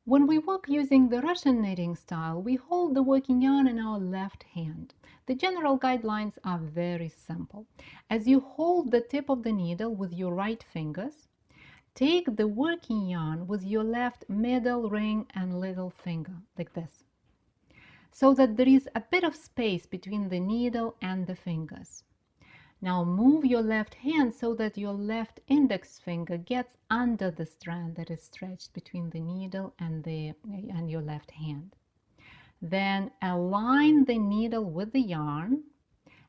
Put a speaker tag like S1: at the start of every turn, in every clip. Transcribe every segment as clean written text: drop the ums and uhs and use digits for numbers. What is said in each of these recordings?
S1: When we work using the Russian knitting style, we hold the working yarn in our left hand. The general guidelines are very simple. As you hold the tip of the needle with your right fingers, take the working yarn with your left middle ring and little finger, like this, so that there is a bit of space between the needle and the fingers. Now move your left hand so that your left index finger gets under the strand that is stretched between the needle and your left hand. Then align the needle with the yarn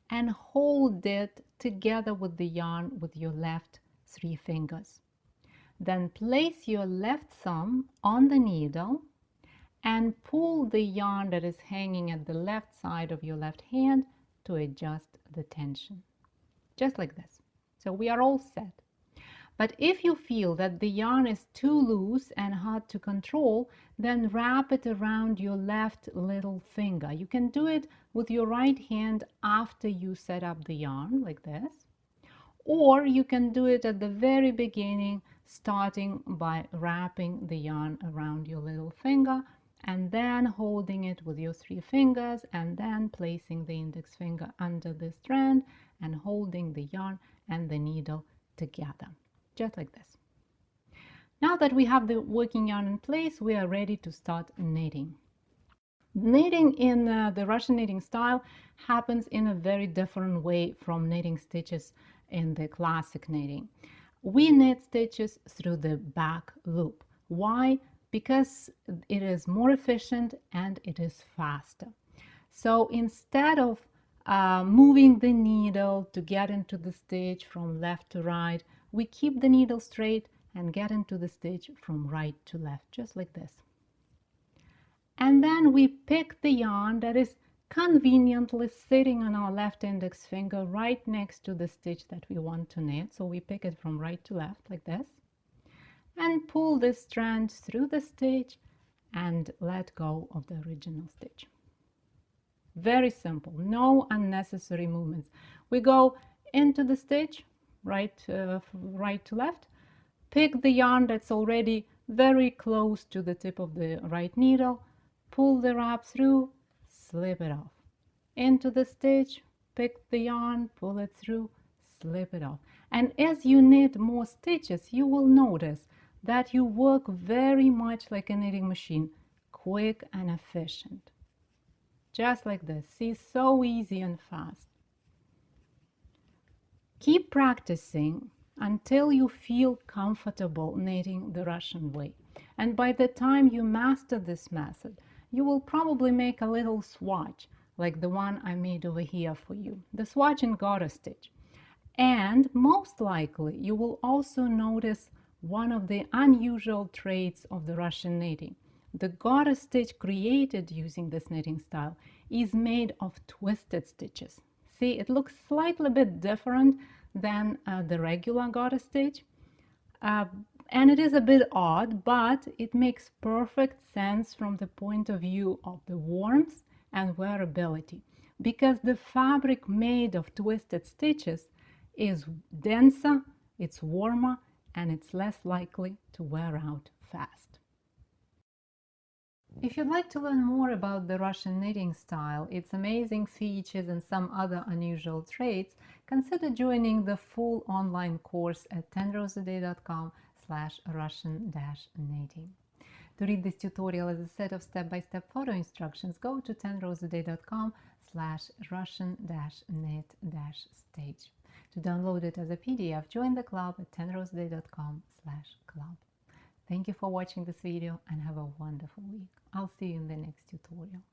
S1: and hold it together with the yarn with your left 3 fingers. Then place your left thumb on the needle and pull the yarn that is hanging at the left side of your left hand to adjust the tension. Just like this. So we are all set. But if you feel that the yarn is too loose and hard to control, then wrap it around your left little finger. You can do it with your right hand after you set up the yarn, like this. Or you can do it at the very beginning, starting by wrapping the yarn around your little finger and then holding it with your 3 fingers and then placing the index finger under the strand and holding the yarn and the needle together, just like this. Now that we have the working yarn in place, we are ready to start knitting. Knitting in the Russian knitting style happens in a very different way from knitting stitches in the classic knitting. We knit stitches through the back loop. Why? Because it is more efficient and it is faster. So instead of moving the needle to get into the stitch from left to right, we keep the needle straight and get into the stitch from right to left, just like this. And then we pick the yarn that is conveniently sitting on our left index finger right next to the stitch that we want to knit. So we pick it from right to left, like this, and pull this strand through the stitch and let go of the original stitch. Very simple, no unnecessary movements. We go into the stitch, right to left, pick the yarn that's already very close to the tip of the right needle, pull the wrap through, slip it off. Into the stitch, pick the yarn, pull it through, slip it off. And as you knit more stitches, you will notice that you work very much like a knitting machine, quick and efficient. Just like this. See, so easy and fast. Keep practicing until you feel comfortable knitting the Russian way. And by the time you master this method, you will probably make a little swatch like the one I made over here for you, the swatch and garter stitch. And most likely you will also notice one of the unusual traits of the Russian knitting. The garter stitch created using this knitting style is made of twisted stitches. See, it looks slightly bit different than the regular garter stitch. And it is a bit odd, but it makes perfect sense from the point of view of the warmth and wearability, because the fabric made of twisted stitches is denser, it's warmer, and it's less likely to wear out fast. If you'd like to learn more about the Russian knitting style, its amazing features and some other unusual traits, consider joining the full online course at tenroseaday.com/Russian-knitting. To read this tutorial as a set of step-by-step photo instructions, go to tenroseaday.com/Russian-knit-stage. To download it as a PDF, join the club at tenroseaday.com/club. Thank you for watching this video and have a wonderful week. I'll see you in the next tutorial.